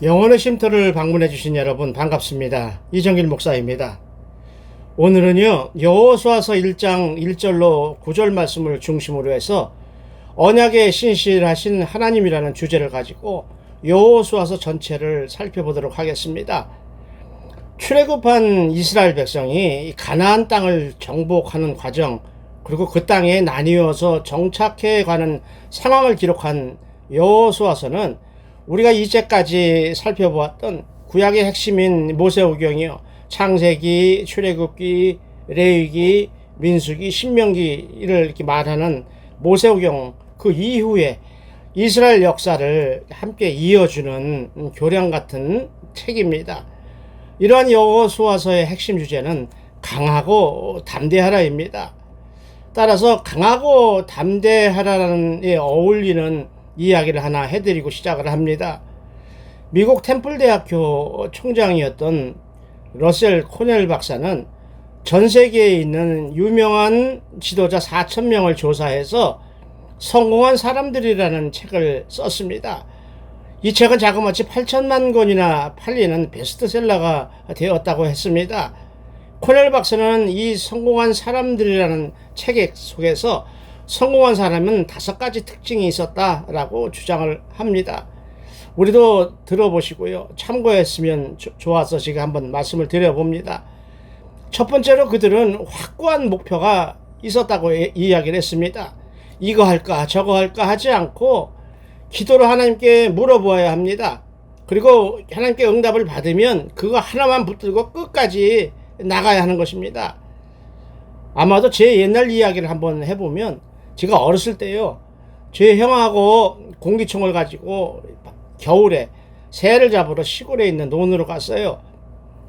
영혼의 쉼터를 방문해 주신 여러분 반갑습니다. 이정길 목사입니다. 오늘은요 여호수아서 1장 1절로 9절 말씀을 중심으로 해서 언약의 신실하신 하나님이라는 주제를 가지고 여호수아서 전체를 살펴보도록 하겠습니다. 출애굽한 이스라엘 백성이 가나안 땅을 정복하는 과정, 그리고 그 땅에 나뉘어서 정착해 가는 상황을 기록한 여호수아서는 우리가 이제까지 살펴보았던 구약의 핵심인 모세오경이요, 창세기, 출애굽기, 레위기, 민수기, 신명기를 이렇게 말하는 모세오경 그 이후에 이스라엘 역사를 함께 이어주는 교량 같은 책입니다. 이러한 여호수아서의 핵심 주제는 강하고 담대하라입니다. 따라서 강하고 담대하라는 에 어울리는 이야기를 하나 해드리고 시작을 합니다. 미국 템플대학교 총장이었던 러셀 코넬 박사는 전 세계에 있는 유명한 지도자 4,000명을 조사해서 성공한 사람들이라는 책을 썼습니다. 이 책은 자그마치 8천만 권이나 팔리는 베스트셀러가 되었다고 했습니다. 코넬 박사는 이 성공한 사람들이라는 책 속에서 성공한 사람은 5가지 특징이 있었다라고 주장을 합니다. 우리도 들어보시고요, 참고했으면 좋아서 제가 한번 말씀을 드려봅니다. 첫 번째로 그들은 확고한 목표가 있었다고 이야기를 했습니다. 이거 할까 저거 할까 하지 않고 기도로 하나님께 물어보아야 합니다. 그리고 하나님께 응답을 받으면 그거 하나만 붙들고 끝까지 나가야 하는 것입니다. 아마도 제 옛날 이야기를 한번 해보면, 제가 어렸을 때요, 제 형하고 공기총을 가지고 겨울에 새를 잡으러 시골에 있는 논으로 갔어요.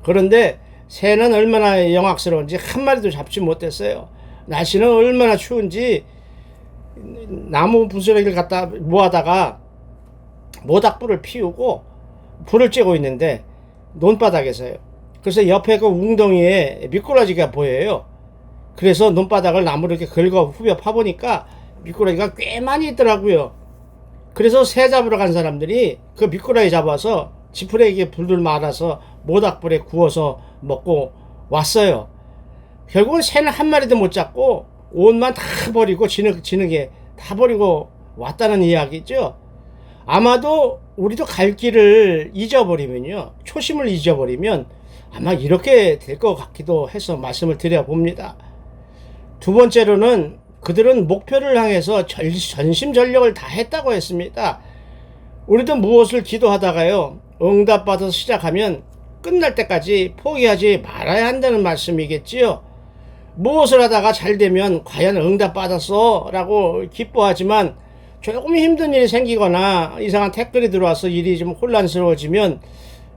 그런데 새는 얼마나 영악스러운지 한 마리도 잡지 못했어요. 날씨는 얼마나 추운지 나무 부스러기를 갖다 모아다가 모닥불을 피우고 불을 쬐고 있는데 논바닥에서요. 그래서 옆에 그 웅덩이에 미꾸라지가 보여요. 그래서 논바닥을 나무를 이렇게 긁어 후벼 파보니까 미꾸라지가 꽤 많이 있더라고요. 그래서 새 잡으러 간 사람들이 그 미꾸라지 잡아서 지푸레기에 불을 말아서 모닥불에 구워서 먹고 왔어요. 결국은 새는 한 마리도 못 잡고 옷만 다 버리고 진흙에 다 버리고 왔다는 이야기죠. 아마도 우리도 갈 길을 잊어버리면요, 초심을 잊어버리면 아마 이렇게 될 것 같기도 해서 말씀을 드려봅니다. 두 번째로는 그들은 목표를 향해서 전심전력을 다 했다고 했습니다. 우리도 무엇을 기도하다가요, 응답받아서 시작하면 끝날 때까지 포기하지 말아야 한다는 말씀이겠지요. 무엇을 하다가 잘 되면 과연 응답받았어 라고 기뻐하지만, 조금 힘든 일이 생기거나 이상한 댓글이 들어와서 일이 좀 혼란스러워지면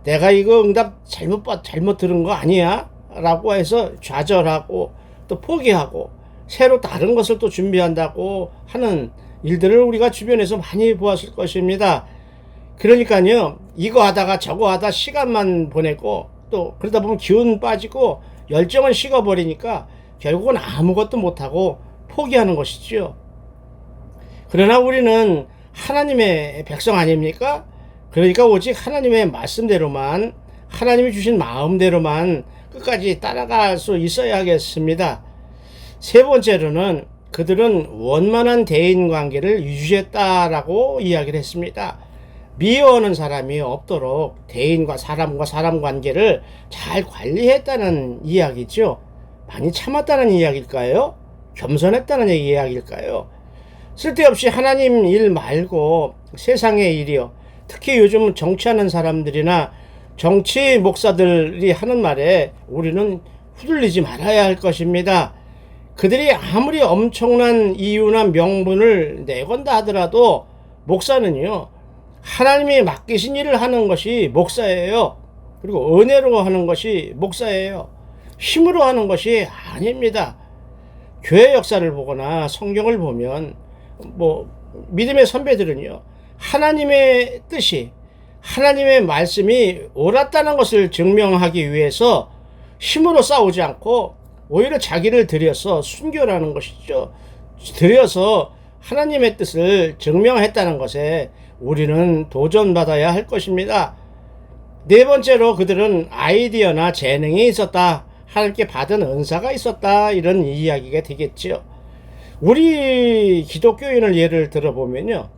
내가 이거 응답 잘못 들은 거 아니야? 라고 해서 좌절하고 또 포기하고 새로 다른 것을 또 준비한다고 하는 일들을 우리가 주변에서 많이 보았을 것입니다. 그러니까요, 이거 하다가 저거 하다 시간만 보내고 또 그러다 보면 기운 빠지고 열정은 식어버리니까 결국은 아무것도 못하고 포기하는 것이지요. 그러나 우리는 하나님의 백성 아닙니까? 그러니까 오직 하나님의 말씀대로만, 하나님이 주신 마음대로만 끝까지 따라갈 수 있어야겠습니다. 세 번째로는 그들은 원만한 대인관계를 유지했다라고 이야기를 했습니다. 미워하는 사람이 없도록 대인과 사람과 사람 관계를 잘 관리했다는 이야기죠. 많이 참았다는 이야기일까요? 겸손했다는 이야기일까요? 쓸데없이 하나님 일 말고 세상의 일이요, 특히 요즘 정치하는 사람들이나 정치 목사들이 하는 말에 우리는 휘둘리지 말아야 할 것입니다. 그들이 아무리 엄청난 이유나 명분을 내건다 하더라도 목사는요, 하나님이 맡기신 일을 하는 것이 목사예요. 그리고 은혜로 하는 것이 목사예요. 힘으로 하는 것이 아닙니다. 교회 역사를 보거나 성경을 보면 믿음의 선배들은요, 하나님의 뜻이, 하나님의 말씀이 옳았다는 것을 증명하기 위해서 힘으로 싸우지 않고 오히려 자기를 들여서 순교라는 것이죠. 들여서 하나님의 뜻을 증명했다는 것에 우리는 도전받아야 할 것입니다. 네 번째로 그들은 아이디어나 재능이 있었다. 하나님께 받은 은사가 있었다. 이런 이야기가 되겠죠. 우리 기독교인을 예를 들어보면요.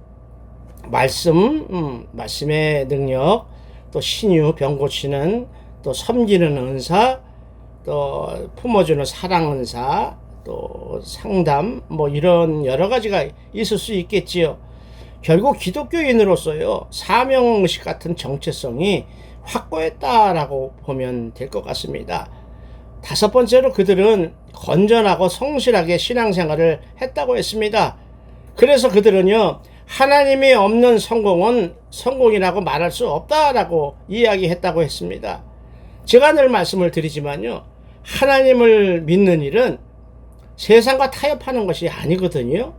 말씀의 능력, 또 신유, 병 고치는, 또 섬기는 은사, 또 품어주는 사랑 은사, 또 상담, 뭐 이런 여러 가지가 있을 수 있겠지요. 결국 기독교인으로서요, 사명의식 같은 정체성이 확고했다라고 보면 될 것 같습니다. 다섯 번째로 그들은 건전하고 성실하게 신앙생활을 했다고 했습니다. 그래서 그들은요, 하나님이 없는 성공은 성공이라고 말할 수 없다라고 이야기했다고 했습니다. 제가 늘 말씀을 드리지만요, 하나님을 믿는 일은 세상과 타협하는 것이 아니거든요.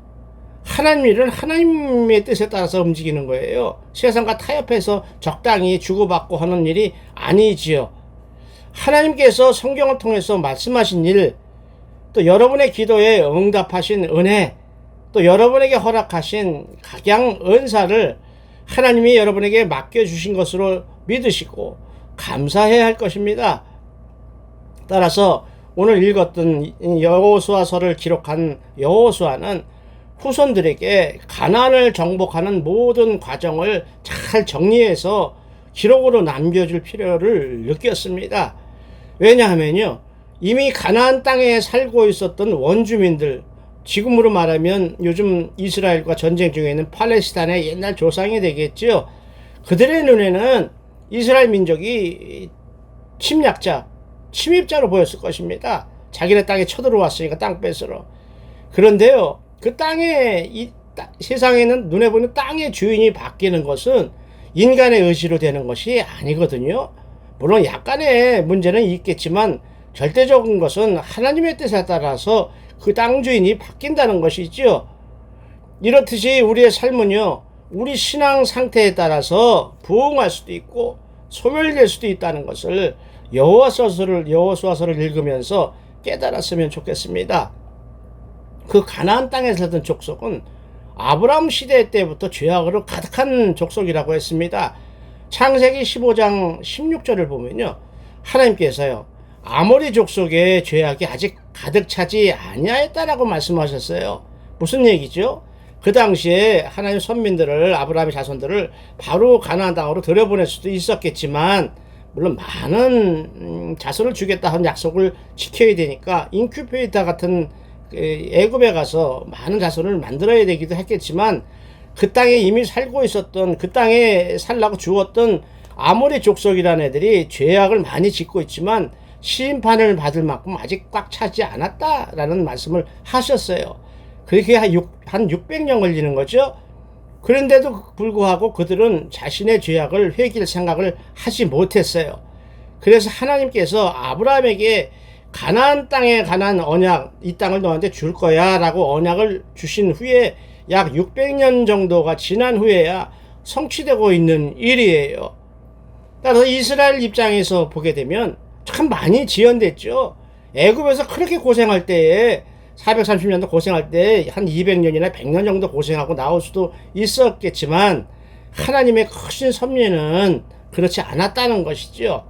하나님 일은 하나님의 뜻에 따라서 움직이는 거예요. 세상과 타협해서 적당히 주고받고 하는 일이 아니지요. 하나님께서 성경을 통해서 말씀하신 일, 또 여러분의 기도에 응답하신 은혜, 또 여러분에게 허락하신 각양 은사를 하나님이 여러분에게 맡겨주신 것으로 믿으시고 감사해야 할 것입니다. 따라서 오늘 읽었던 여호수아서를 기록한 여호수아는 후손들에게 가나안을 정복하는 모든 과정을 잘 정리해서 기록으로 남겨줄 필요를 느꼈습니다. 왜냐하면요, 이미 가나안 땅에 살고 있었던 원주민들, 지금으로 말하면 요즘 이스라엘과 전쟁 중에 있는 팔레스타인의 옛날 조상이 되겠죠. 그들의 눈에는 이스라엘 민족이 침략자, 침입자로 보였을 것입니다. 자기네 땅에 쳐들어왔으니까 땅 뺏으러. 그런데요, 그 땅에, 세상에는 눈에 보이는 땅의 주인이 바뀌는 것은 인간의 의지로 되는 것이 아니거든요. 물론 약간의 문제는 있겠지만 절대적인 것은 하나님의 뜻에 따라서 그 땅 주인이 바뀐다는 것이죠. 이렇듯이 우리의 삶은요, 우리 신앙 상태에 따라서 부흥할 수도 있고 소멸될 수도 있다는 것을 여호수아서를 읽으면서 깨달았으면 좋겠습니다. 그 가나안 땅에 살던 족속은 아브라함 시대 때부터 죄악으로 가득한 족속이라고 했습니다. 창세기 15장 16절을 보면요, 하나님께서요, 아모리 족속의 죄악이 아직 가득 차지 아니하였다라고 말씀하셨어요. 무슨 얘기죠? 그 당시에 하나님 선민들을, 아브라함의 자손들을 바로 가나안 땅으로 들여보낼 수도 있었겠지만, 물론 많은 자손을 주겠다 하는 약속을 지켜야 되니까 인큐베이터 같은 애굽에 가서 많은 자손을 만들어야 되기도 했겠지만, 그 땅에 이미 살고 있었던, 그 땅에 살라고 주었던 아모리 족속이라는 애들이 죄악을 많이 짓고 있지만 심판을 받을 만큼 아직 꽉 차지 않았다라는 말씀을 하셨어요. 그렇게 한 600년 걸리는 거죠. 그런데도 불구하고 그들은 자신의 죄악을 회개할 생각을 하지 못했어요. 그래서 하나님께서 아브라함에게 가나안 땅에 관한 언약, 이 땅을 너한테 줄 거야 라고 언약을 주신 후에 약 600년 정도가 지난 후에야 성취되고 있는 일이에요. 따라서 이스라엘 입장에서 보게 되면 참 많이 지연됐죠. 애굽에서 그렇게 고생할 때에 430년도 고생할 때 한 200년이나 100년 정도 고생하고 나올 수도 있었겠지만 하나님의 크신 섭리는 그렇지 않았다는 것이죠.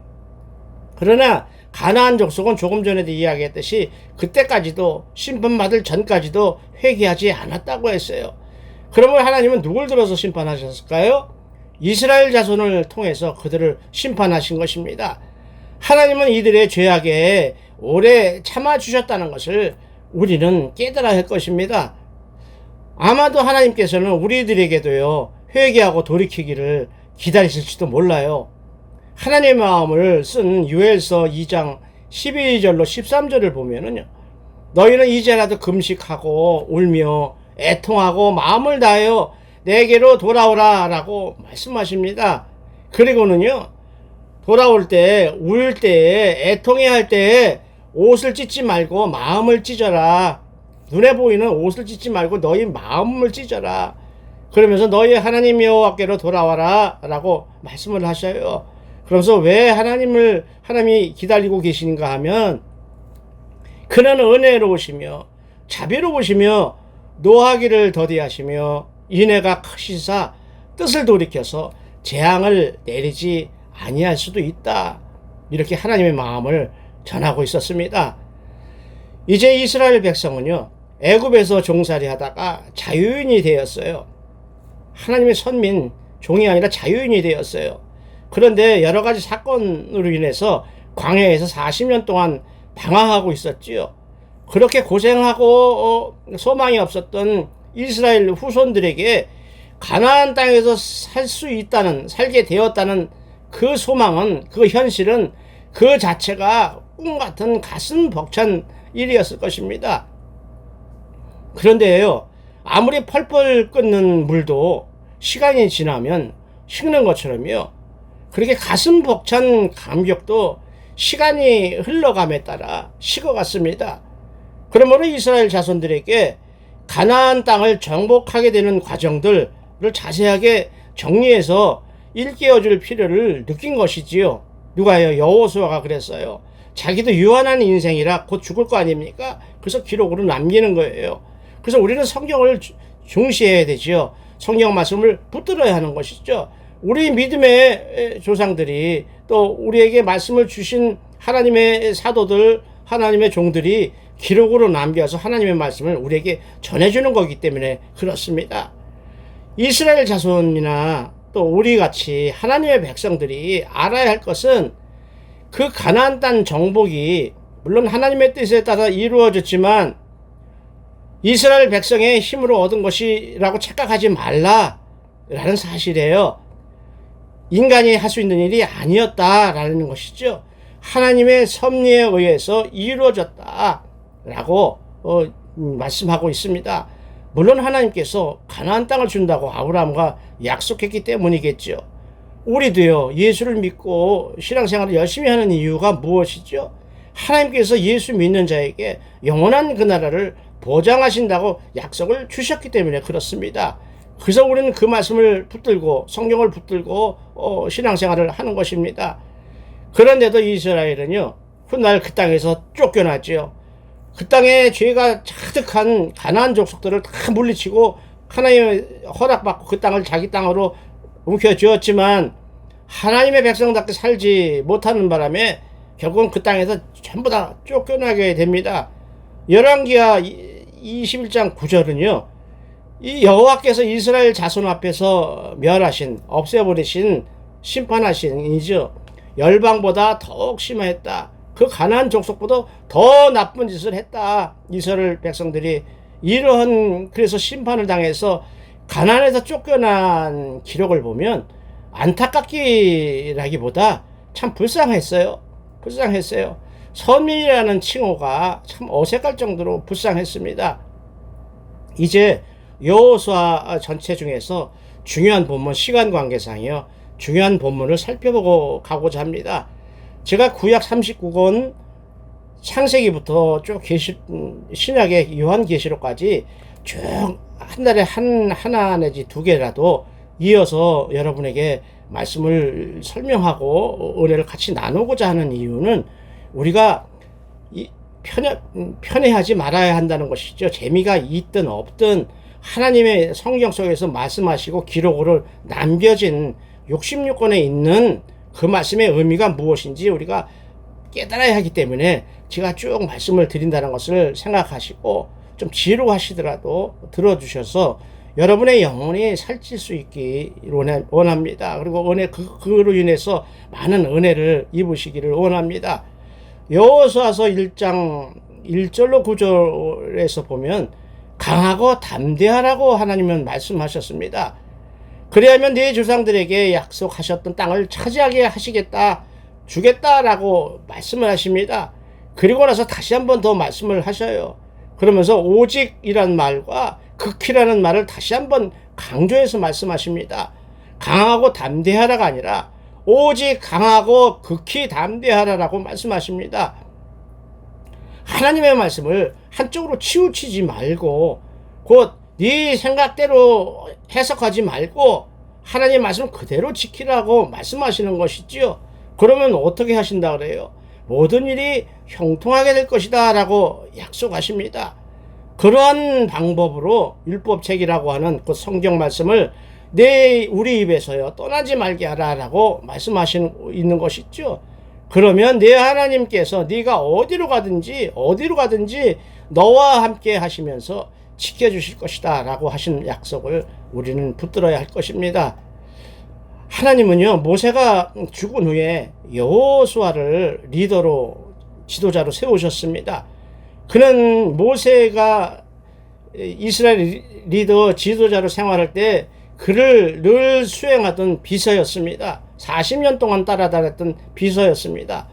그러나 가나안 족속은 조금 전에도 이야기했듯이 그때까지도 심판받을 전까지도 회개하지 않았다고 했어요. 그러면 하나님은 누굴 들어서 심판하셨을까요? 이스라엘 자손을 통해서 그들을 심판하신 것입니다. 하나님은 이들의 죄악에 오래 참아주셨다는 것을 우리는 깨달아야 할 것입니다. 아마도 하나님께서는 우리들에게도요, 회개하고 돌이키기를 기다리실지도 몰라요. 하나님의 마음을 쓴 요엘서 2장 12절로 13절을 보면은요, 너희는 이제라도 금식하고 울며 애통하고 마음을 다하여 내게로 돌아오라 라고 말씀하십니다. 그리고는요, 돌아올 때, 울 때에, 애통해야 할 때에 옷을 찢지 말고 마음을 찢어라. 눈에 보이는 옷을 찢지 말고 너희 마음을 찢어라. 그러면서 너희 하나님 여호와께로 돌아와라 라고 말씀을 하셔요. 그러면서 왜 하나님이 기다리고 계시는가 하면, 그는 은혜로우시며 자비로우시며 노하기를 더디하시며 인애가 크시사 뜻을 돌이켜서 재앙을 내리지 아니할 수도 있다. 이렇게 하나님의 마음을 전하고 있었습니다. 이제 이스라엘 백성은요, 애굽에서 종살이 하다가 자유인이 되었어요. 하나님의 선민, 종이 아니라 자유인이 되었어요. 그런데 여러 가지 사건으로 인해서 광야에서 40년 동안 방황하고 있었지요. 그렇게 고생하고 소망이 없었던 이스라엘 후손들에게 가나안 땅에서 살게 되었다는 그 소망은, 그 현실은 그 자체가 꿈 같은 가슴 벅찬 일이었을 것입니다. 그런데요, 아무리 펄펄 끓는 물도 시간이 지나면 식는 것처럼요, 그렇게 가슴 벅찬 감격도 시간이 흘러감에 따라 식어갔습니다. 그러므로 이스라엘 자손들에게 가나안 땅을 정복하게 되는 과정들을 자세하게 정리해서 일깨워줄 필요를 느낀 것이지요. 누가요? 여호수아가 그랬어요. 자기도 유한한 인생이라 곧 죽을 거 아닙니까? 그래서 기록으로 남기는 거예요. 그래서 우리는 성경을 중시해야 되지요. 성경 말씀을 붙들어야 하는 것이죠. 우리 믿음의 조상들이, 또 우리에게 말씀을 주신 하나님의 사도들, 하나님의 종들이 기록으로 남겨서 하나님의 말씀을 우리에게 전해주는 거기 때문에 그렇습니다. 이스라엘 자손이나 또 우리같이 하나님의 백성들이 알아야 할 것은, 그 가나안 땅 정복이 물론 하나님의 뜻에 따라 이루어졌지만 이스라엘 백성의 힘으로 얻은 것이라고 착각하지 말라라는 사실이에요. 인간이 할 수 있는 일이 아니었다라는 것이죠. 하나님의 섭리에 의해서 이루어졌다라고 말씀하고 있습니다. 물론 하나님께서 가나안 땅을 준다고 아브라함과 약속했기 때문이겠죠. 우리도요, 예수를 믿고 신앙생활을 열심히 하는 이유가 무엇이죠? 하나님께서 예수 믿는 자에게 영원한 그 나라를 보장하신다고 약속을 주셨기 때문에 그렇습니다. 그래서 우리는 그 말씀을 붙들고 성경을 붙들고 신앙생활을 하는 것입니다. 그런데도 이스라엘은요, 훗날 그 땅에서 쫓겨났죠. 그 땅에 죄가 가득한 가나안 족속들을 다 물리치고 하나님의 허락받고 그 땅을 자기 땅으로 움켜쥐었지만 하나님의 백성답게 살지 못하는 바람에 결국은 그 땅에서 전부 다 쫓겨나게 됩니다. 열왕기하 21장 9절은요, 이 여호와께서 이스라엘 자손 앞에서 멸하신, 없애버리신, 심판하신 이죠. 열방보다 더욱 심하였다. 그 가나안 족속보다 더 나쁜 짓을 했다. 이스라엘 백성들이 이러한, 그래서 심판을 당해서 가나안에서 쫓겨난 기록을 보면 안타깝기라기보다 참 불쌍했어요. 불쌍했어요. 선민이라는 칭호가 참 어색할 정도로 불쌍했습니다. 이제 여호수아 전체 중에서 중요한 본문, 시간 관계상이요, 중요한 본문을 살펴보고 가고자 합니다. 제가 구약 39권 창세기부터 쭉 신약의 요한계시록까지 쭉 한 달에 하나 내지 두 개라도 이어서 여러분에게 말씀을 설명하고 은혜를 같이 나누고자 하는 이유는, 우리가 편애하지 말아야 한다는 것이죠. 재미가 있든 없든 하나님의 성경 속에서 말씀하시고 기록으로 남겨진 66권에 있는 그 말씀의 의미가 무엇인지 우리가 깨달아야 하기 때문에 제가 쭉 말씀을 드린다는 것을 생각하시고 좀 지루하시더라도 들어주셔서 여러분의 영혼이 살찔 수 있기 원합니다. 그리고 그로 인해서 많은 은혜를 입으시기를 원합니다. 여호수아서 1장 1절로 9절에서 보면 강하고 담대하라고 하나님은 말씀하셨습니다. 그리하면 네 조상들에게 약속하셨던 땅을 차지하게 하시겠다, 주겠다라고 말씀을 하십니다. 그리고 나서 다시 한 번 더 말씀을 하셔요. 그러면서 오직이란 말과 극히라는 말을 다시 한 번 강조해서 말씀하십니다. 강하고 담대하라가 아니라 오직 강하고 극히 담대하라라고 말씀하십니다. 하나님의 말씀을 한쪽으로 치우치지 말고 곧 네 생각대로 해석하지 말고 하나님의 말씀을 그대로 지키라고 말씀하시는 것이지요. 그러면 어떻게 하신다 그래요? 모든 일이 형통하게 될 것이다 라고 약속하십니다. 그러한 방법으로 율법책이라고 하는 그 성경 말씀을 우리 입에서요 떠나지 말게 하라라고 말씀하시는 있는 것이죠. 그러면 내 하나님께서 네가 어디로 가든지 너와 함께 하시면서 지켜주실 것이다 라고 하신 약속을 우리는 붙들어야 할 것입니다. 하나님은요 모세가 죽은 후에 여호수아를 리더로 지도자로 세우셨습니다. 그는 모세가 이스라엘 리더 지도자로 생활할 때 그를 늘 수행하던 비서였습니다. 40년 동안 따라다녔던 비서였습니다.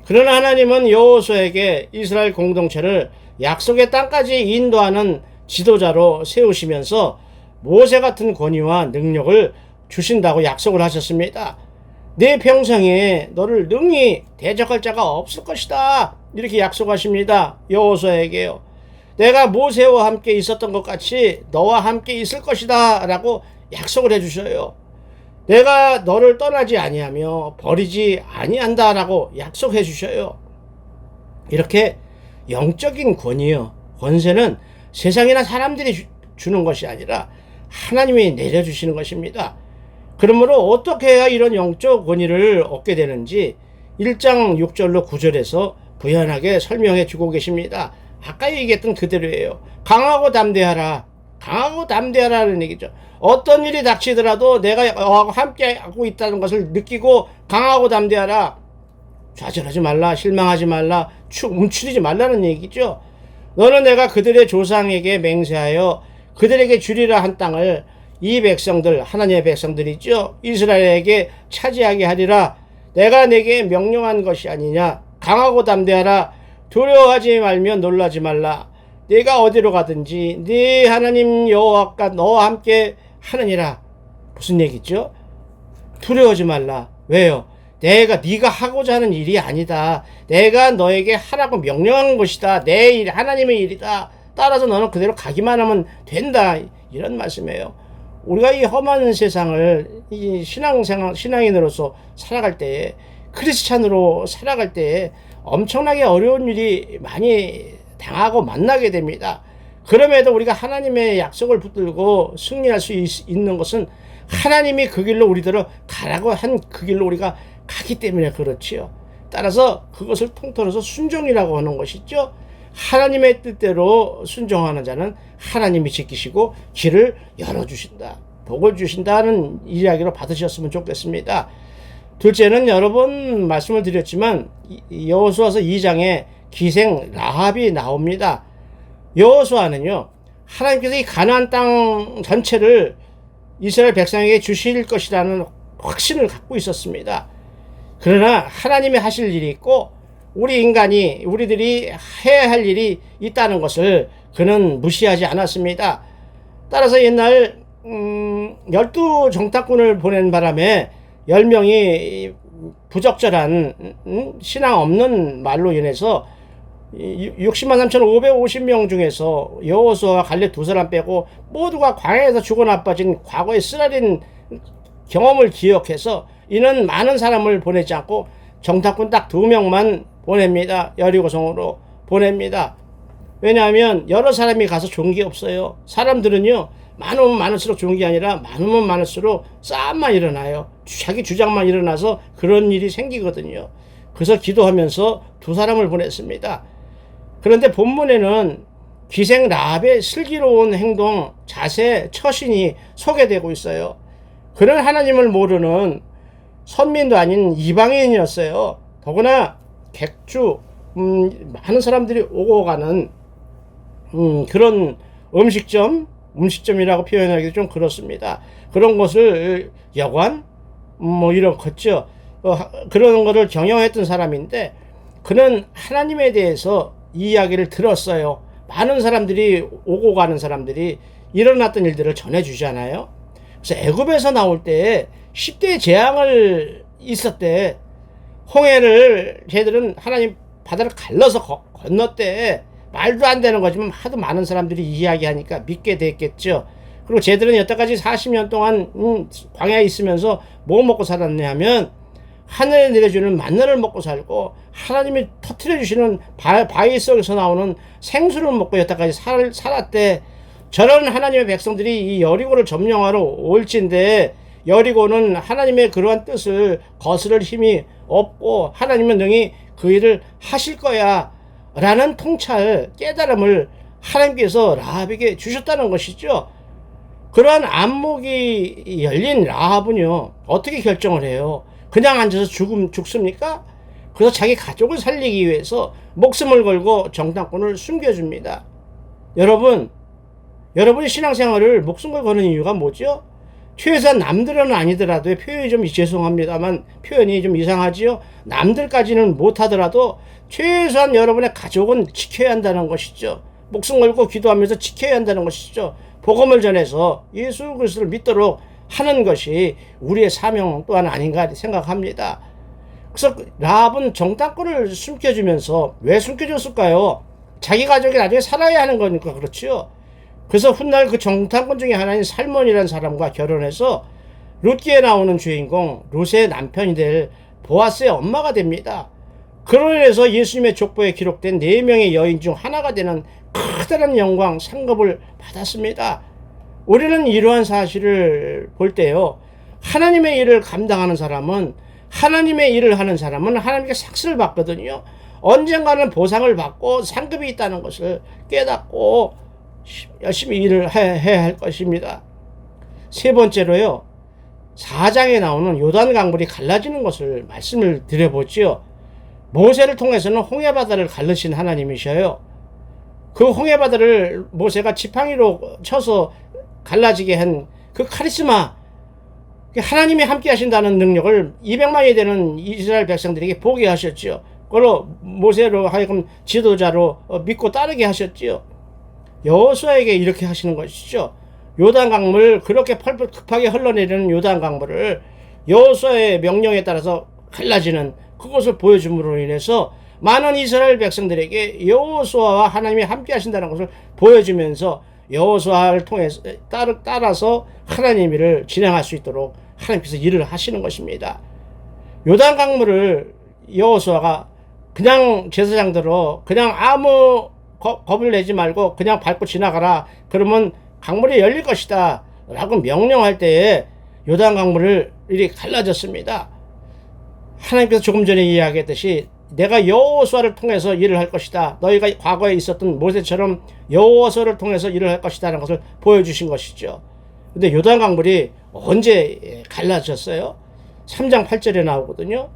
그러나 하나님은 여호수아에게 이스라엘 공동체를 약속의 땅까지 인도하는 지도자로 세우시면서 모세 같은 권위와 능력을 주신다고 약속을 하셨습니다. 내 평생에 너를 능히 대적할 자가 없을 것이다. 이렇게 약속하십니다. 여호수아에게요. 내가 모세와 함께 있었던 것 같이 너와 함께 있을 것이다 라고 약속을 해주셔요. 내가 너를 떠나지 아니하며 버리지 아니한다 라고 약속해 주셔요. 이렇게 영적인 권세는 세상이나 사람들이 주는 것이 아니라 하나님이 내려주시는 것입니다. 그러므로 어떻게 해야 이런 영적 권위를 얻게 되는지 1장 6절로 9절에서 부연하게 설명해 주고 계십니다. 아까 얘기했던 그대로예요. 강하고 담대하라는 얘기죠. 어떤 일이 닥치더라도 내가 함께 하고 있다는 것을 느끼고 강하고 담대하라. 좌절하지 말라. 실망하지 말라. 움츠리지 말라는 얘기죠. 너는 내가 그들의 조상에게 맹세하여 그들에게 주리라 한 땅을 이 백성들, 하나님의 백성들이죠. 이스라엘에게 차지하게 하리라. 내가 내게 명령한 것이 아니냐. 강하고 담대하라. 두려워하지 말며 놀라지 말라. 내가 어디로 가든지 네 하나님 여호와가 너와 함께 하느니라. 무슨 얘기죠? 두려워하지 말라. 왜요? 네가 하고자 하는 일이 아니다. 내가 너에게 하라고 명령한 것이다. 내 일, 하나님의 일이다. 따라서 너는 그대로 가기만 하면 된다. 이런 말씀이에요. 우리가 이 험한 세상을 이 신앙인으로서 살아갈 때에, 크리스찬으로 살아갈 때에 엄청나게 어려운 일이 많이 당하고 만나게 됩니다. 그럼에도 우리가 하나님의 약속을 붙들고 승리할 수 있는 것은 하나님이 그 길로 우리들을 가라고 한 그 길로 우리가 가기 때문에 그렇지요. 따라서 그것을 통틀어서 순종이라고 하는 것이죠. 하나님의 뜻대로 순종하는 자는 하나님이 지키시고 길을 열어주신다. 복을 주신다는 이야기로 받으셨으면 좋겠습니다. 둘째는 여러 번 말씀을 드렸지만 여호수아서 2장에 기생 라합이 나옵니다. 여호수아는요 하나님께서 이 가나안 땅 전체를 이스라엘 백성에게 주실 것이라는 확신을 갖고 있었습니다. 그러나 하나님이 하실 일이 있고 우리들이 해야 할 일이 있다는 것을 그는 무시하지 않았습니다. 따라서 옛날 12정탐꾼을 보낸 바람에 10명이 부적절한 신앙 없는 말로 인해서 603,550명 중에서 여호수아와 갈렙 두 사람 빼고 모두가 광야에서 죽어 나빠진 과거의 쓰라린 경험을 기억해서 이는 많은 사람을 보내지 않고 정탐꾼 딱 2명만 보냅니다. 여리고성으로 보냅니다. 왜냐하면 여러 사람이 가서 좋은 게 없어요. 사람들은요 많으면 많을수록 좋은 게 아니라 많으면 많을수록 싸움만 일어나요. 자기 주장만 일어나서 그런 일이 생기거든요. 그래서 기도하면서 2사람을 보냈습니다. 그런데 본문에는 기생 라합의 슬기로운 행동, 자세, 처신이 소개되고 있어요. 그는 하나님을 모르는 선민도 아닌 이방인이었어요. 더구나 객주, 많은 사람들이 오고 가는 그런 음식점이라고 표현하기도 좀 그렇습니다. 그런 곳을 여관, 이런 거죠. 그런 거를 경영했던 사람인데 그는 하나님에 대해서 이야기를 들었어요. 많은 사람들이 오고 가는 사람들이 일어났던 일들을 전해주잖아요. 그래서 애굽에서 나올 때 10대 재앙을 있었대. 홍해를 쟤들은 하나님 바다를 갈라서 건넜대. 말도 안 되는 거지만 하도 많은 사람들이 이야기하니까 믿게 됐겠죠. 그리고 쟤들은 여태까지 40년 동안 광야에 있으면서 뭐 먹고 살았냐면 하늘에 내려주는 만나를 먹고 살고 하나님이 터뜨려 주시는 바위 속에서 나오는 생수를 먹고 여태까지 살았대. 저런 하나님의 백성들이 이 여리고를 점령하러 올진데 여리고는 하나님의 그러한 뜻을 거스를 힘이 없고 하나님은 능히 그 일을 하실 거야 라는 통찰 깨달음을 하나님께서 라합에게 주셨다는 것이죠. 그러한 안목이 열린 라합은요 어떻게 결정을 해요? 그냥 앉아서 죽습니까? 그래서 자기 가족을 살리기 위해서 목숨을 걸고 정탐꾼을 숨겨줍니다. 여러분이 신앙생활을 목숨을 거는 이유가 뭐죠? 최소한 남들은 아니더라도 표현이 좀 죄송합니다만 표현이 좀 이상하지요. 남들까지는 못하더라도 최소한 여러분의 가족은 지켜야 한다는 것이죠. 목숨 걸고 기도하면서 지켜야 한다는 것이죠. 복음을 전해서 예수 그리스도를 믿도록 하는 것이 우리의 사명 또한 아닌가 생각합니다. 그래서 라합은 정탐꾼을 숨겨주면서 왜 숨겨줬을까요? 자기 가족이 나중에 살아야 하는 거니까 그렇지요. 그래서 훗날 그 정탐꾼 중에 하나인 살몬이라는 사람과 결혼해서 룻기에 나오는 주인공 룻의 남편이 될 보아스의 엄마가 됩니다. 그로 인해서 예수님의 족보에 기록된 4명의 여인 중 하나가 되는 커다란 영광 상급을 받았습니다. 우리는 이러한 사실을 볼 때요. 하나님의 일을 감당하는 사람은 하나님의 일을 하는 사람은 하나님께 삭스를 받거든요. 언젠가는 보상을 받고 상급이 있다는 것을 깨닫고 열심히 일을 해야 할 것입니다. 세 번째로요. 4장에 나오는 요단 강물이 갈라지는 것을 말씀을 드려보지요. 모세를 통해서는 홍해바다를 갈르신 하나님이셔요. 그 홍해바다를 모세가 지팡이로 쳐서 갈라지게 한 그 카리스마, 하나님이 함께 하신다는 능력을 200만이 되는 이스라엘 백성들에게 보게 하셨지요. 그걸로 모세로 하여금 지도자로 믿고 따르게 하셨지요. 여호수아에게 이렇게 하시는 것이죠. 요단 강물, 그렇게 펄펄 급하게 흘러내리는 요단 강물을 여호수아의 명령에 따라서 갈라지는 그것을 보여줌으로 인해서 많은 이스라엘 백성들에게 여호수아와 하나님이 함께 하신다는 것을 보여주면서 여호수아를 통해서 따라서 하나님 일을 진행할 수 있도록 하나님께서 일을 하시는 것입니다. 요단 강물을 여호수아가 그냥 제사장대로 그냥 아무 겁을 내지 말고 그냥 밟고 지나가라. 그러면 강물이 열릴 것이다 라고 명령할 때에 요단 강물을 이렇게 갈라졌습니다. 하나님께서 조금 전에 이야기했듯이 내가 여호수아를 통해서 일을 할 것이다. 너희가 과거에 있었던 모세처럼 여호수아를 통해서 일을 할 것이다 라는 것을 보여주신 것이죠. 근데 요단 강물이 언제 갈라졌어요? 3장 8절에 나오거든요.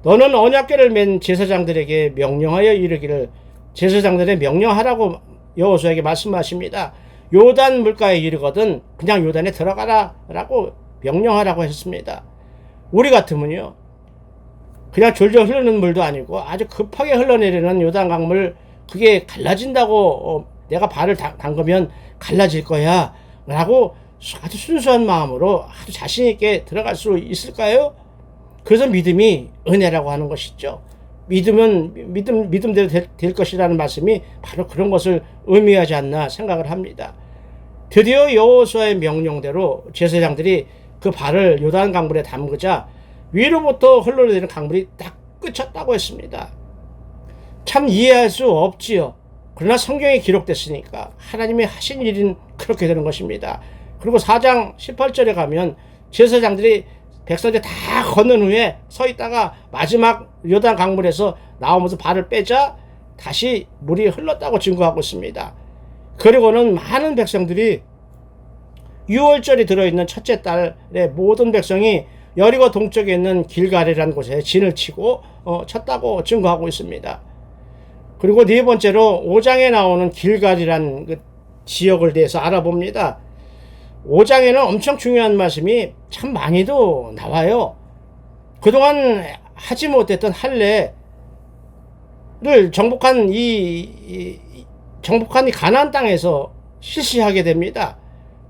너는 언약궤를 맨 제사장들에게 명령하여 이르기를, 제사장들에 명령하라고 여호수아에게 말씀하십니다. 요단 물가에 이르거든 그냥 요단에 들어가라 라고 명령하라고 했습니다. 우리 같으면요 그냥 졸졸 흐르는 물도 아니고 아주 급하게 흘러내리는 요단 강물, 그게 갈라진다고 내가 발을 담그면 갈라질 거야 라고 아주 순수한 마음으로 아주 자신 있게 들어갈 수 있을까요? 그래서 믿음이 은혜라고 하는 것이죠. 믿음대로 될 것이라는 말씀이 바로 그런 것을 의미하지 않나 생각을 합니다. 드디어 여호수아의 명령대로 제사장들이 그 발을 요단 강물에 담그자 위로부터 흘러내리는 강물이 딱 그쳤다고 했습니다. 참 이해할 수 없지요. 그러나 성경에 기록됐으니까 하나님이 하신 일은 그렇게 되는 것입니다. 그리고 4장 18절에 가면 제사장들이 백성들 다 건넌 후에 서 있다가 마지막 요단 강물에서 나오면서 발을 빼자 다시 물이 흘렀다고 증거하고 있습니다. 그리고는 많은 백성들이 6월절이 들어있는 첫째 달에 모든 백성이 여리고 동쪽에 있는 길갈이라는 곳에 진을 치고 쳤다고 증거하고 있습니다. 그리고 네 번째로 5장에 나오는 길갈이라는 그 지역을 대해서 알아봅니다. 5장에는 엄청 중요한 말씀이 참 많이도 나와요. 그동안 하지 못했던 할례를 정복한 이 가나안 땅에서 실시하게 됩니다.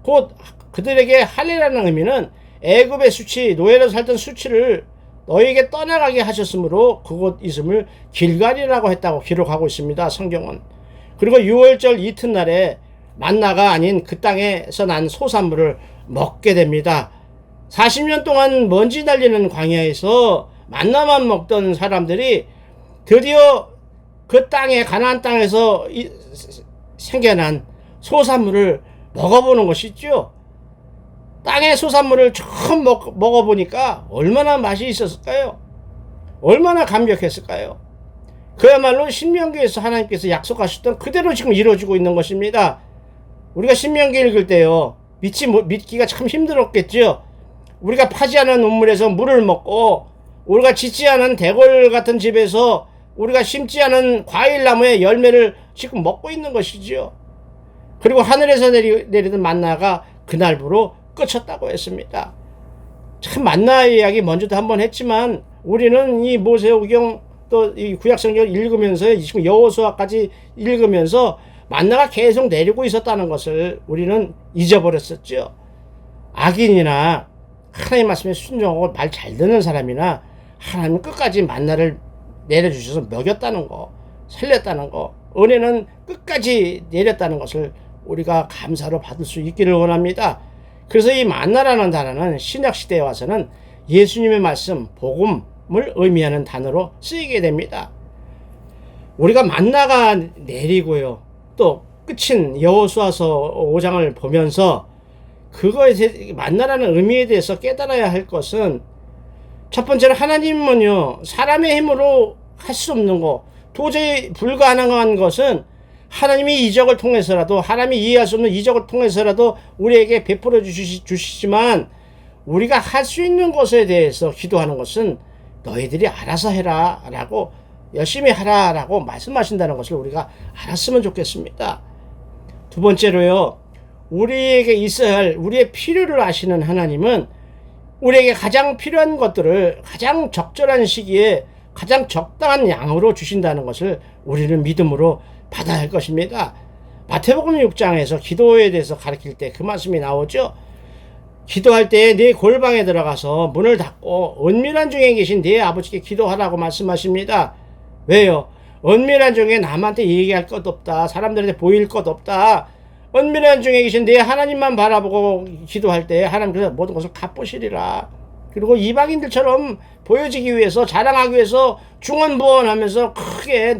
곧 그들에게 할례라는 의미는 애굽의 수치, 노예로 살던 수치를 너희에게 떠나가게 하셨으므로 그곳 이름을 길갈이라고 했다고 기록하고 있습니다. 성경은. 그리고 6월절 이튿날에 만나가 아닌 그 땅에서 난 소산물을 먹게 됩니다. 40년 동안 먼지 날리는 광야에서 만나만 먹던 사람들이 드디어 그 땅에 가나안 땅에서 생겨난 소산물을 먹어보는 것이죠. 땅의 소산물을 처음 먹어보니까 얼마나 맛이 있었을까요? 얼마나 감격했을까요? 그야말로 신명기에서 하나님께서 약속하셨던 그대로 지금 이루어지고 있는 것입니다. 우리가 신명기 읽을 때요, 믿기가 참 힘들었겠죠. 우리가 파지 않은 우물에서 물을 먹고, 우리가 짓지 않은 대궐 같은 집에서 우리가 심지 않은 과일나무의 열매를 지금 먹고 있는 것이지요. 그리고 하늘에서 내리던 만나가 그날부로 끝쳤다고 했습니다. 참 만나의 이야기 먼저도 한번 했지만, 우리는 이 모세오경 또 이 구약성경을 읽으면서 지금 여호수아까지 읽으면서 만나가 계속 내리고 있었다는 것을 우리는 잊어버렸었죠. 악인이나 하나님 말씀에 순종하고 말 잘 듣는 사람이나 하나님 끝까지 만나를 내려주셔서 먹였다는 거, 살렸다는 거, 은혜는 끝까지 내렸다는 것을 우리가 감사로 받을 수 있기를 원합니다. 그래서 이 만나라는 단어는 신약시대에 와서는 예수님의 말씀, 복음을 의미하는 단어로 쓰이게 됩니다. 우리가 만나가 내리고요, 또 끝인 여호수아서 5장을 보면서 그거에 대해 만나라는 의미에 대해서 깨달아야 할 것은, 첫 번째는 하나님은요, 사람의 힘으로 할 수 없는 거, 도저히 불가능한 것은 하나님이 이적을 통해서라도, 하나님이 이해할 수 없는 이적을 통해서라도 우리에게 베풀어 주시지만, 우리가 할 수 있는 것에 대해서 기도하는 것은 너희들이 알아서 해라 라고, 열심히 하라 라고 말씀하신다는 것을 우리가 알았으면 좋겠습니다. 두 번째로요, 우리에게 있어야 할 우리의 필요를 아시는 하나님은 우리에게 가장 필요한 것들을 가장 적절한 시기에 가장 적당한 양으로 주신다는 것을 우리는 믿음으로 받아야 할 것입니다. 마태복음 6장에서 기도에 대해서 가르칠 때 그 말씀이 나오죠. 기도할 때 네 골방에 들어가서 문을 닫고 은밀한 중에 계신 네 아버지께 기도하라고 말씀하십니다. 왜요? 은밀한 중에 남한테 얘기할 것 없다, 사람들한테 보일 것 없다, 은밀한 중에 계신 네 하나님만 바라보고 기도할 때 하나님께서 모든 것을 갚으시리라. 그리고 이방인들처럼 보여지기 위해서, 자랑하기 위해서 중언부언하면서 크게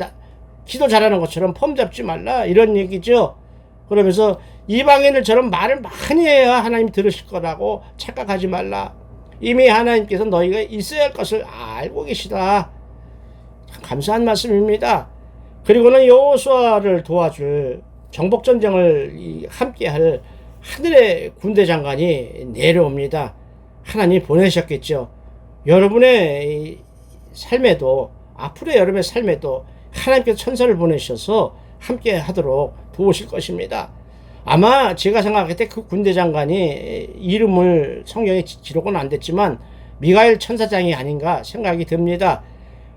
기도 잘하는 것처럼 폼 잡지 말라, 이런 얘기죠. 그러면서 이방인들처럼 말을 많이 해야 하나님 들으실 거라고 착각하지 말라. 이미 하나님께서 너희가 있어야 할 것을 알고 계시다. 참 감사한 말씀입니다. 그리고는 여호수아를 도와줄 정복전쟁을 함께할 하늘의 군대 장관이 내려옵니다. 하나님 보내셨겠죠. 여러분의 삶에도, 앞으로의 여러분의 삶에도 하나님께서 천사를 보내셔서 함께 하도록 도우실 것입니다. 아마 제가 생각할 때 그 군대 장관이 이름을 성경에 기록은 안 됐지만 미가엘 천사장이 아닌가 생각이 듭니다.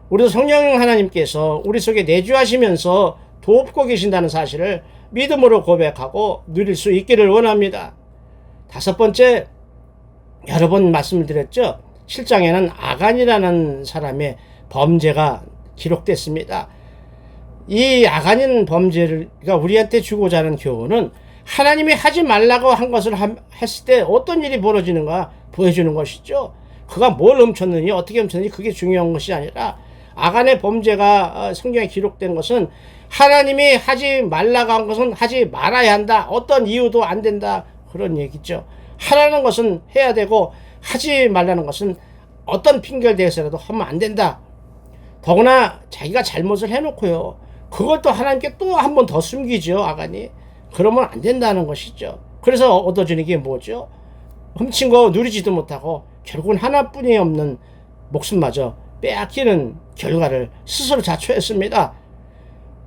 우리도 성령 하나님께서 우리 속에 내주하시면서 돕고 계신다는 사실을 믿음으로 고백하고 누릴 수 있기를 원합니다. 다섯 번째, 여러 번 말씀을 드렸죠. 7장에는 아간이라는 사람의 범죄가 기록됐습니다. 이 아간인 범죄가 우리한테 주고자 하는 교훈은 하나님이 하지 말라고 한 것을 했을 때 어떤 일이 벌어지는가 보여주는 것이죠. 그가 뭘 훔쳤느니, 어떻게 훔쳤느니 그게 중요한 것이 아니라, 아간의 범죄가 성경에 기록된 것은 하나님이 하지 말라고 한 것은 하지 말아야 한다, 어떤 이유도 안 된다, 그런 얘기죠. 하라는 것은 해야 되고 하지 말라는 것은 어떤 핑계를 대해서라도 하면 안 된다. 더구나 자기가 잘못을 해놓고요, 그걸 또 하나님께 또 한 번 더 숨기죠, 아간이. 그러면 안 된다는 것이죠. 그래서 얻어지는 게 뭐죠? 훔친 거 누리지도 못하고 결국은 하나뿐이 없는 목숨마저 빼앗기는 결과를 스스로 자초했습니다.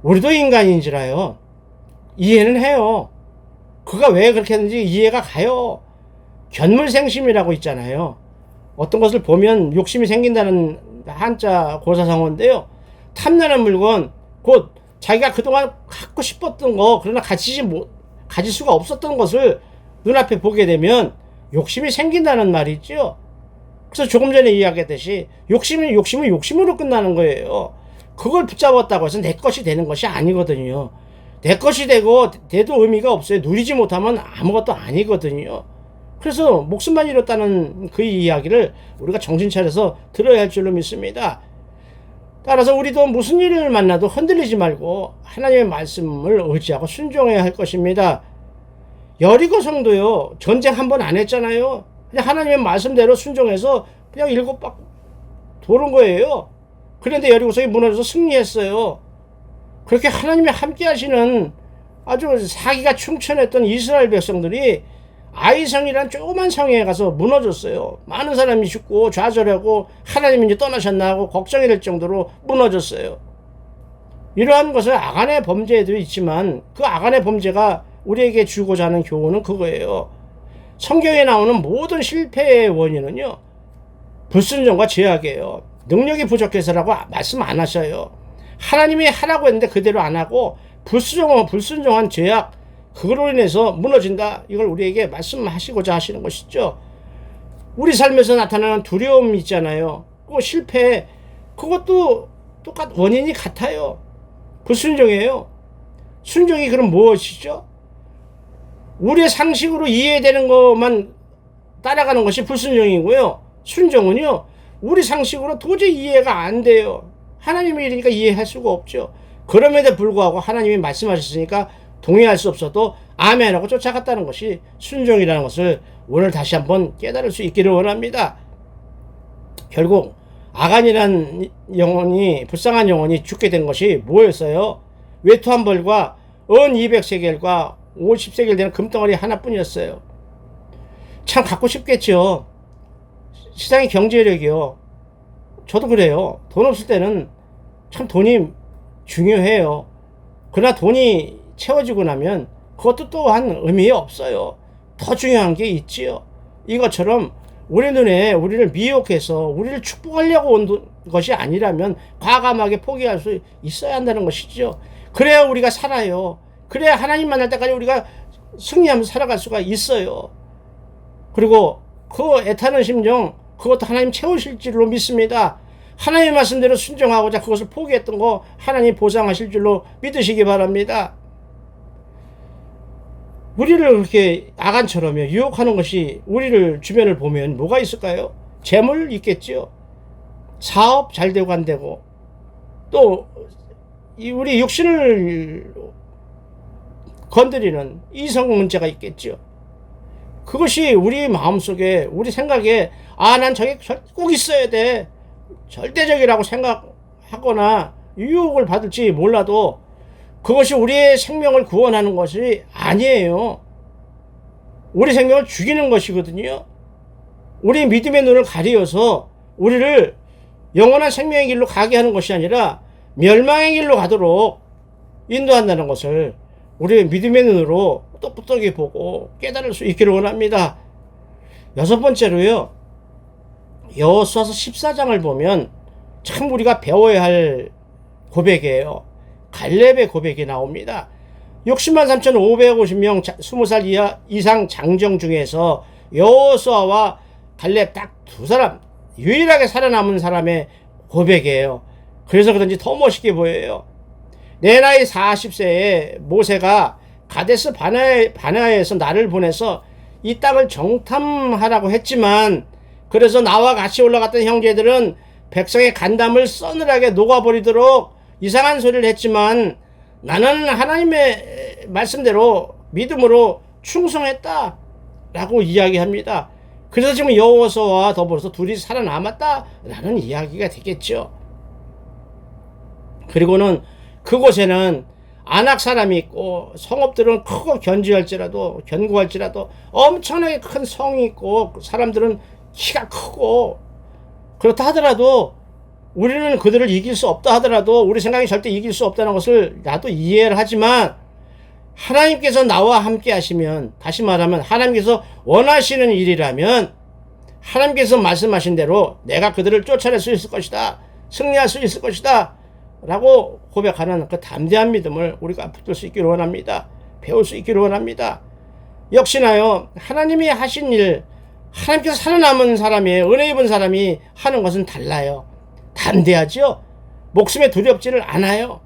우리도 인간인지라요, 이해는 해요. 그가 왜 그렇게 했는지 이해가 가요. 견물생심이라고 있잖아요. 어떤 것을 보면 욕심이 생긴다는 한자 고사성어인데요, 탐나는 물건, 곧 자기가 그동안 갖고 싶었던 거, 그러나 가질 수가 없었던 것을 눈앞에 보게 되면 욕심이 생긴다는 말이죠. 그래서 조금 전에 이야기했듯이 욕심은 욕심으로 끝나는 거예요. 그걸 붙잡았다고 해서 내 것이 되는 것이 아니거든요. 내 것이 돼도 의미가 없어요. 누리지 못하면 아무것도 아니거든요. 그래서 목숨만 잃었다는 그 이야기를 우리가 정신 차려서 들어야 할 줄로 믿습니다. 따라서 우리도 무슨 일을 만나도 흔들리지 말고 하나님의 말씀을 의지하고 순종해야 할 것입니다. 여리고 성도요, 전쟁 한 번 안 했잖아요. 그냥 하나님의 말씀대로 순종해서 그냥 일곱 박 도는 거예요. 그런데 여리고성이 무너져서 승리했어요. 그렇게 하나님이 함께 하시는 아주 사기가 충천했던 이스라엘 백성들이 아이성이란 조그만 성에 가서 무너졌어요. 많은 사람이 죽고 좌절하고 하나님이 이제 떠나셨나 하고 걱정이 될 정도로 무너졌어요. 이러한 것은 아간의 범죄도 있지만 그 아간의 범죄가 우리에게 주고자 하는 교훈은 그거예요. 성경에 나오는 모든 실패의 원인은요, 불순종과 죄악이에요. 능력이 부족해서라고 말씀 안 하셔요. 하나님이 하라고 했는데 그대로 안 하고 불순종한 죄악, 그걸로 인해서 무너진다. 이걸 우리에게 말씀하시고자 하시는 것이죠. 우리 삶에서 나타나는 두려움이 있잖아요. 그 실패, 그것도 원인이 같아요. 불순종이에요. 순종이 그럼 무엇이죠? 우리의 상식으로 이해되는 것만 따라가는 것이 불순종이고요. 순종은요, 우리 상식으로 도저히 이해가 안 돼요. 하나님의 일이니까 이해할 수가 없죠. 그럼에도 불구하고 하나님이 말씀하셨으니까 동의할 수 없어도 아멘하고 쫓아갔다는 것이 순종이라는 것을 오늘 다시 한번 깨달을 수 있기를 원합니다. 결국 아간이란 영혼이, 불쌍한 영혼이 죽게 된 것이 뭐였어요? 외투 한 벌과 은 200세겔과 50세겔 되는 금덩어리 하나뿐이었어요. 참 갖고 싶겠죠. 세상의 경제력이요. 저도 그래요. 돈 없을 때는 참 돈이 중요해요. 그러나 돈이 채워지고 나면 그것도 또한 의미 없어요. 더 중요한 게 있지요. 이것처럼 우리 눈에 우리를 미혹해서 우리를 축복하려고 온 것이 아니라면 과감하게 포기할 수 있어야 한다는 것이죠. 그래야 우리가 살아요. 그래야 하나님 만날 때까지 우리가 승리하면서 살아갈 수가 있어요. 그리고 그 애타는 심정, 그것도 하나님 채우실 줄로 믿습니다. 하나님의 말씀대로 순종하고자 그것을 포기했던 거 하나님 보상하실 줄로 믿으시기 바랍니다. 우리를 그렇게 아간처럼 유혹하는 것이 우리를 주변을 보면 뭐가 있을까요? 재물 있겠죠. 사업 잘 되고 안 되고, 또 우리 육신을 건드리는 이성 문제가 있겠죠. 그것이 우리 마음속에, 우리 생각에 난 저게 꼭 있어야 돼, 절대적이라고 생각하거나 유혹을 받을지 몰라도 그것이 우리의 생명을 구원하는 것이 아니에요. 우리 생명을 죽이는 것이거든요. 우리 믿음의 눈을 가리어서 우리를 영원한 생명의 길로 가게 하는 것이 아니라 멸망의 길로 가도록 인도한다는 것을 우리의 믿음의 눈으로 똑똑하게 보고 깨달을 수 있기를 원합니다. 여섯 번째로요, 여호수아서 14장을 보면 참 우리가 배워야 할 고백이에요. 갈렙의 고백이 나옵니다. 603,550명 20살 이상 장정 중에서 여호수아와 갈렙 딱 두 사람, 유일하게 살아남은 사람의 고백이에요. 그래서 그런지 더 멋있게 보여요. 내 나이 40세에 모세가 가데스 바네아에서 나를 보내서 이 땅을 정탐하라고 했지만, 그래서 나와 같이 올라갔던 형제들은 백성의 간담을 서늘하게 녹아버리도록 이상한 소리를 했지만 나는 하나님의 말씀대로 믿음으로 충성했다 라고 이야기합니다. 그래서 지금 여호수아와 더불어서 둘이 살아남았다라는 이야기가 되겠죠. 그리고는 그곳에는 안악 사람이 있고 성읍들은 크고 견고할지라도 엄청나게 큰 성이 있고 사람들은 키가 크고, 그렇다 하더라도 우리는 그들을 이길 수 없다 하더라도 우리 생각이 절대 이길 수 없다는 것을 나도 이해를 하지만, 하나님께서 나와 함께 하시면, 다시 말하면 하나님께서 원하시는 일이라면 하나님께서 말씀하신 대로 내가 그들을 쫓아낼 수 있을 것이다, 승리할 수 있을 것이다 라고 고백하는 그 담대한 믿음을 우리가 붙들 수 있기를 원합니다. 배울 수 있기를 원합니다. 역시나요, 하나님이 하신 일, 하나님께서 살아남은 사람이, 은혜 입은 사람이 하는 것은 달라요. 담대하죠. 목숨에 두렵지를 않아요.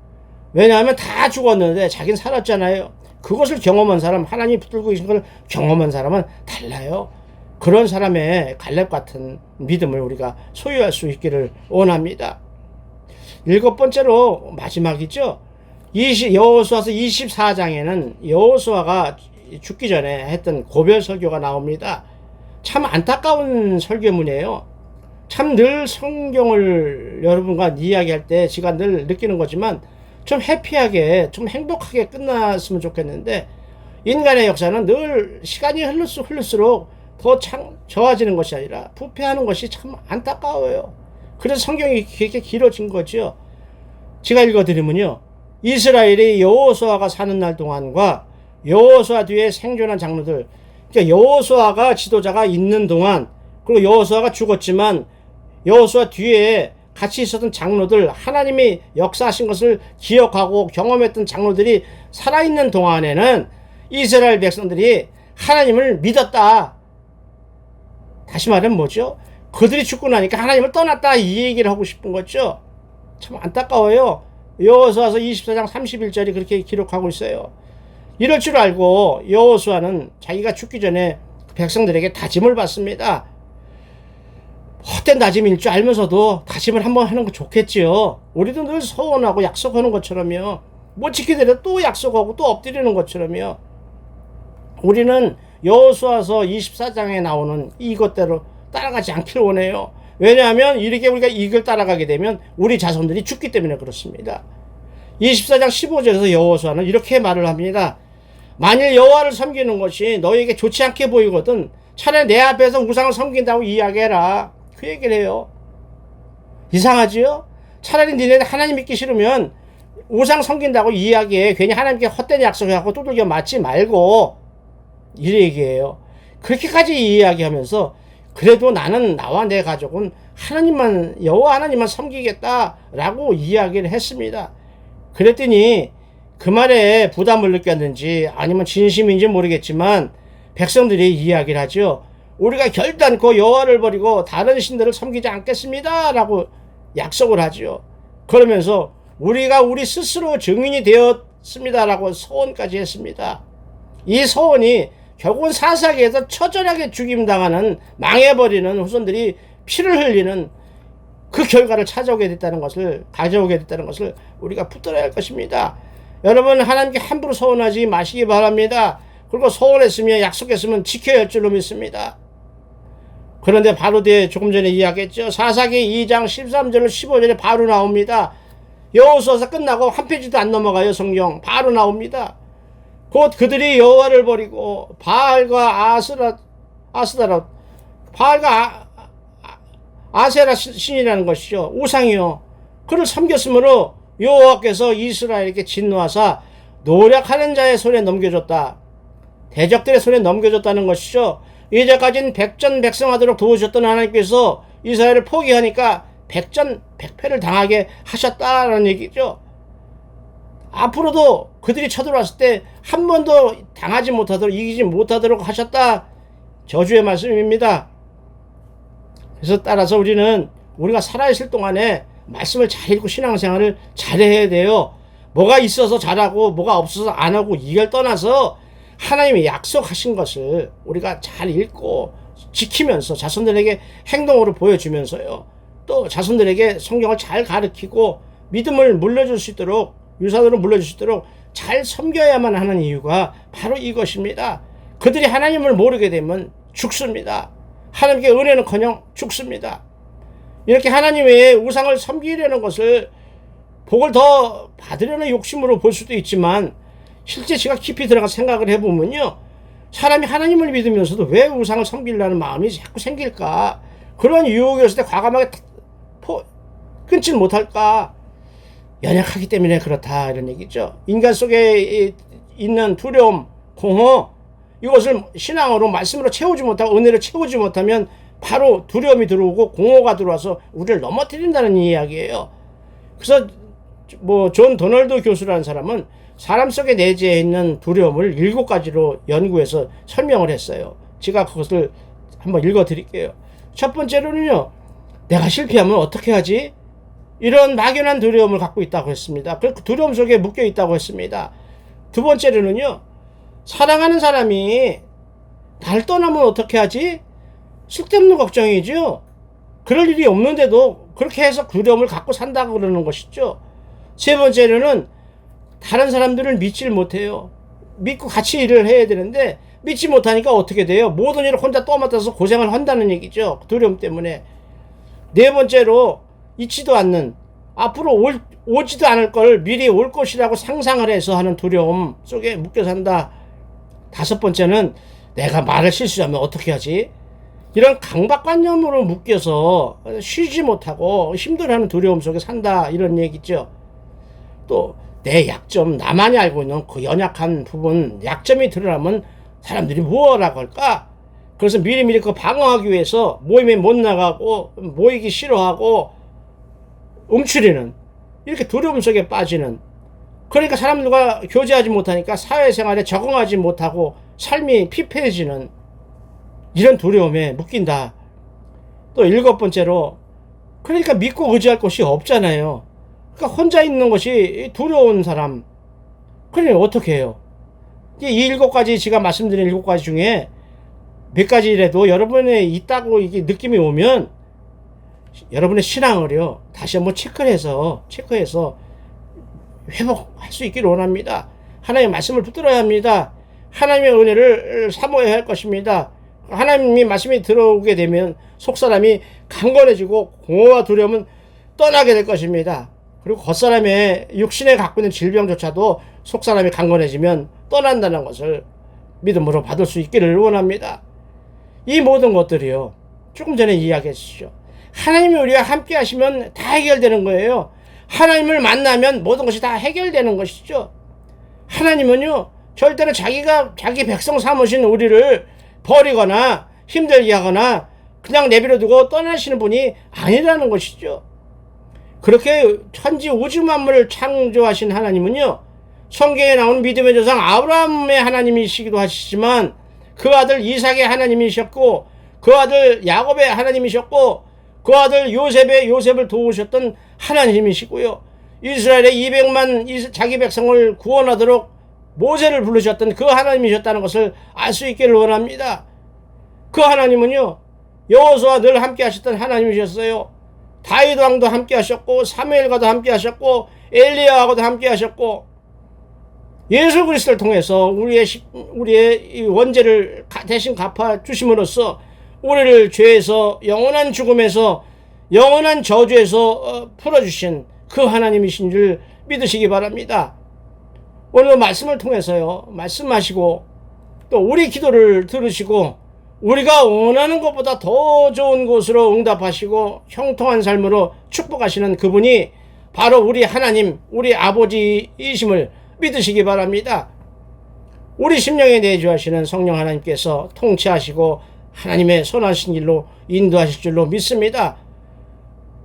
왜냐하면 다 죽었는데 자기는 살았잖아요. 그것을 경험한 사람, 하나님이 붙들고 계신 걸 경험한 사람은 달라요. 그런 사람의 갈렙 같은 믿음을 우리가 소유할 수 있기를 원합니다. 일곱 번째로 마지막이죠. 여호수아서 24장에는 여호수아가 죽기 전에 했던 고별 설교가 나옵니다. 참 안타까운 설교문이에요. 참 늘 성경을 여러분과 이야기할 때 제가 늘 느끼는 거지만 좀 해피하게, 좀 행복하게 끝났으면 좋겠는데, 인간의 역사는 늘 시간이 흐를수록 더 좋아지는 것이 아니라 부패하는 것이 참 안타까워요. 그래서 성경이 그렇게 길어진 거죠. 제가 읽어드리면요, 이스라엘이 여호수아가 사는 날 동안과 여호수아 뒤에 생존한 장로들, 그러니까 여호수아가 지도자가 있는 동안, 그리고 여호수아가 죽었지만 여호수아 뒤에 같이 있었던 장로들, 하나님이 역사하신 것을 기억하고 경험했던 장로들이 살아있는 동안에는 이스라엘 백성들이 하나님을 믿었다. 다시 말하면 뭐죠? 그들이 죽고 나니까 하나님을 떠났다, 이 얘기를 하고 싶은 거죠. 참 안타까워요. 여호수아서 24장 31절이 그렇게 기록하고 있어요. 이럴 줄 알고 여호수아는 자기가 죽기 전에 백성들에게 다짐을 받습니다. 헛된 다짐일 줄 알면서도 다짐을 한번 하는 거 좋겠지요. 우리도 늘 소원하고 약속하는 것처럼요, 못 지키더라도 또 약속하고 또 엎드리는 것처럼요, 우리는 여호수아서 24장에 나오는 이것대로 따라가지 않길 원해요. 왜냐하면 이렇게 우리가 이걸 따라가게 되면 우리 자손들이 죽기 때문에 그렇습니다. 24장 15절에서 여호수아는 이렇게 말을 합니다. 만일 여호와를 섬기는 것이 너에게 좋지 않게 보이거든 차라리 내 앞에서 우상을 섬긴다고 이야기해라, 그 얘기를 해요. 이상하지요? 차라리 니네 하나님 믿기 싫으면 우상 섬긴다고 이야기해. 괜히 하나님께 헛된 약속하고 두들겨 맞지 말고, 이 얘기예요. 그렇게까지 이야기하면서 그래도 나는, 나와 내 가족은 하나님만, 여호와 하나님만 섬기겠다라고 이야기를 했습니다. 그랬더니 그 말에 부담을 느꼈는지 아니면 진심인지 모르겠지만 백성들이 이야기를 하죠. 우리가 결단코 여호와를 버리고 다른 신들을 섬기지 않겠습니다 라고 약속을 하죠. 그러면서 우리가 우리 스스로 증인이 되었습니다 라고 소원까지 했습니다. 이 소원이 결국은 사사기에서 처절하게 죽임당하는, 망해버리는 후손들이 피를 흘리는 그 결과를 가져오게 됐다는 것을 우리가 붙들어야 할 것입니다. 여러분, 하나님께 함부로 소원하지 마시기 바랍니다. 그리고 소원했으면, 약속했으면 지켜야 할 줄로 믿습니다. 그런데 바로 뒤에 조금 전에 이야기했죠. 사사기 2장 13절 15절에 바로 나옵니다. 여호수아서 끝나고 한 페이지도 안 넘어가요. 성경 바로 나옵니다. 곧 그들이 여호와를 버리고 바알과 바알과 아세라 신이라는 것이죠. 우상이요. 그를 섬겼으므로 여호와께서 이스라엘에게 진노하사 노력하는 자의 손에 넘겨줬다. 대적들의 손에 넘겨줬다는 것이죠. 이제까지는 백전백승하도록 도우셨던 하나님께서 이스라엘을 포기하니까 백전백패를 당하게 하셨다라는 얘기죠. 앞으로도 그들이 쳐들어왔을 때 한 번도 당하지 못하도록, 이기지 못하도록 하셨다, 저주의 말씀입니다. 그래서 따라서 우리가 살아있을 동안에 말씀을 잘 읽고 신앙생활을 잘해야 돼요. 뭐가 있어서 잘하고 뭐가 없어서 안 하고 이걸 떠나서 하나님이 약속하신 것을 우리가 잘 읽고 지키면서 자손들에게 행동으로 보여주면서요, 또 자손들에게 성경을 잘 가르치고 믿음을 물려줄 수 있도록, 유산으로 물려줄 수 있도록 잘 섬겨야만 하는 이유가 바로 이것입니다. 그들이 하나님을 모르게 되면 죽습니다. 하나님께 은혜는커녕 죽습니다. 이렇게 하나님 외에 우상을 섬기려는 것을 복을 더 받으려는 욕심으로 볼 수도 있지만, 실제 제가 깊이 들어가 생각을 해보면요, 사람이 하나님을 믿으면서도 왜 우상을 섬기려는 마음이 자꾸 생길까? 그런 유혹이 있을 때 과감하게 끊지 못할까? 연약하기 때문에 그렇다, 이런 얘기죠. 인간 속에 있는 두려움, 공허, 이것을 신앙으로, 말씀으로 채우지 못하고 은혜로 채우지 못하면 바로 두려움이 들어오고 공허가 들어와서 우리를 넘어뜨린다는 이야기예요. 그래서 존 도널드 교수라는 사람은 사람 속에 내재해 있는 두려움을 7가지로 연구해서 설명을 했어요. 제가 그것을 한번 읽어 드릴게요. 첫 번째로는요, 내가 실패하면 어떻게 하지? 이런 막연한 두려움을 갖고 있다고 했습니다. 그 두려움 속에 묶여 있다고 했습니다. 두 번째로는요, 사랑하는 사람이 날 떠나면 어떻게 하지? 쓸데없는 걱정이죠. 그럴 일이 없는데도 그렇게 해서 두려움을 갖고 산다고 그러는 것이죠. 세 번째로는 다른 사람들을 믿질 못해요. 믿고 같이 일을 해야 되는데 믿지 못하니까 어떻게 돼요? 모든 일을 혼자 떠맡아서 고생을 한다는 얘기죠. 두려움 때문에. 네 번째로 있지도 않는, 앞으로 오지도 않을 걸 미리 올 것이라고 상상을 해서 하는 두려움 속에 묶여 산다. 다섯 번째는 내가 말을 실수하면 어떻게 하지? 이런 강박관념으로 묶여서 쉬지 못하고 힘들어하는 두려움 속에 산다. 이런 얘기죠. 또 내 약점, 나만이 알고 있는 그 연약한 부분, 약점이 드러나면 사람들이 뭐라고 할까? 그래서 미리미리 그거 방어하기 위해서 모임에 못 나가고 모이기 싫어하고 움츠리는, 이렇게 두려움 속에 빠지는, 그러니까 사람들과 교제하지 못하니까 사회생활에 적응하지 못하고 삶이 피폐해지는 이런 두려움에 묶인다. 또 일곱 번째로, 그러니까 믿고 의지할 곳이 없잖아요. 그러니까 혼자 있는 것이 두려운 사람. 그러니 어떻게 해요? 이 일곱 가지, 제가 말씀드린 일곱 가지 중에 몇 가지라도 여러분의 있다고 이게 느낌이 오면 여러분의 신앙을요 다시 한번 체크해서 회복할 수 있기를 원합니다. 하나님의 말씀을 붙들어야 합니다. 하나님의 은혜를 사모해야 할 것입니다. 하나님의 말씀이 들어오게 되면 속사람이 강건해지고 공허와 두려움은 떠나게 될 것입니다. 그리고 겉사람의 육신에 갖고 있는 질병조차도 속사람이 강건해지면 떠난다는 것을 믿음으로 받을 수 있기를 원합니다. 이 모든 것들이요, 조금 전에 이야기했죠. 하나님이 우리와 함께 하시면 다 해결되는 거예요. 하나님을 만나면 모든 것이 다 해결되는 것이죠. 하나님은요 절대로 자기 백성 삼으신 우리를 버리거나 힘들게 하거나 그냥 내버려 두고 떠나시는 분이 아니라는 것이죠. 그렇게 천지 우주 만물을 창조하신 하나님은요, 성경에 나오는 믿음의 조상 아브라함의 하나님이시기도 하시지만 그 아들 이삭의 하나님이셨고 그 아들 야곱의 하나님이셨고 그 아들 요셉을 도우셨던 하나님이시고요, 이스라엘의 200만 자기 백성을 구원하도록 모세를 부르셨던 그 하나님이셨다는 것을 알 수 있기를 원합니다. 그 하나님은요 여호수아와 늘 함께 하셨던 하나님이셨어요. 다윗 왕도 함께 하셨고 사무엘과도 함께 하셨고 엘리야하고도 함께 하셨고 예수 그리스도를 통해서 우리의 이 원죄를 대신 갚아 주심으로써 우리를 죄에서, 영원한 죽음에서, 영원한 저주에서 풀어주신 그 하나님이신 줄 믿으시기 바랍니다. 오늘 말씀을 통해서요 말씀하시고 또 우리 기도를 들으시고 우리가 원하는 것보다 더 좋은 곳으로 응답하시고 형통한 삶으로 축복하시는 그분이 바로 우리 하나님, 우리 아버지이심을 믿으시기 바랍니다. 우리 심령에 내주하시는 성령 하나님께서 통치하시고 하나님의 선하신 길로 인도하실 줄로 믿습니다.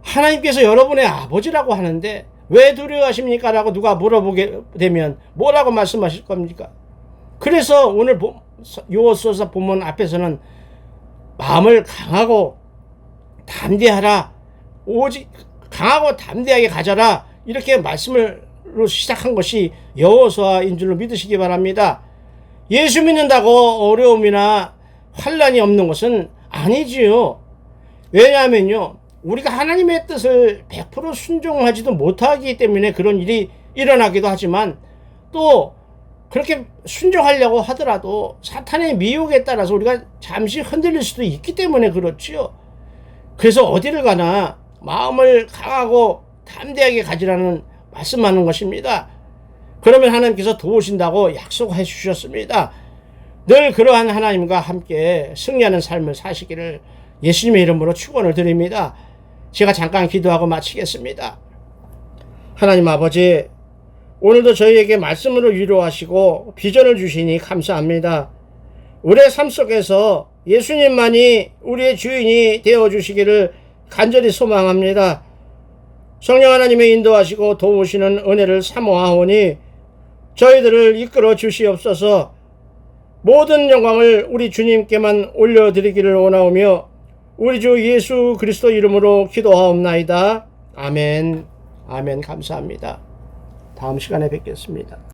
하나님께서 여러분의 아버지라고 하는데 왜 두려워하십니까? 라고 누가 물어보게 되면 뭐라고 말씀하실 겁니까? 그래서 오늘 요호수아서 본문 앞에서는 마음을 강하고 담대하라, 오직 강하고 담대하게 가져라, 이렇게 말씀으로 시작한 것이 여호수아인 줄로 믿으시기 바랍니다. 예수 믿는다고 어려움이나 환난이 없는 것은 아니지요. 왜냐하면요 우리가 하나님의 뜻을 100% 순종하지도 못하기 때문에 그런 일이 일어나기도 하지만, 또 그렇게 순종하려고 하더라도 사탄의 미혹에 따라서 우리가 잠시 흔들릴 수도 있기 때문에 그렇지요. 그래서 어디를 가나 마음을 강하고 담대하게 가지라는 말씀하는 것입니다. 그러면 하나님께서 도우신다고 약속해 주셨습니다. 늘 그러한 하나님과 함께 승리하는 삶을 사시기를 예수님의 이름으로 축원을 드립니다. 제가 잠깐 기도하고 마치겠습니다. 하나님 아버지, 오늘도 저희에게 말씀으로 위로하시고 비전을 주시니 감사합니다. 우리의 삶 속에서 예수님만이 우리의 주인이 되어주시기를 간절히 소망합니다. 성령 하나님의 인도하시고 도우시는 은혜를 사모하오니 저희들을 이끌어 주시옵소서. 모든 영광을 우리 주님께만 올려드리기를 원하오며 우리 주 예수 그리스도 이름으로 기도하옵나이다. 아멘. 아멘. 감사합니다. 다음 시간에 뵙겠습니다.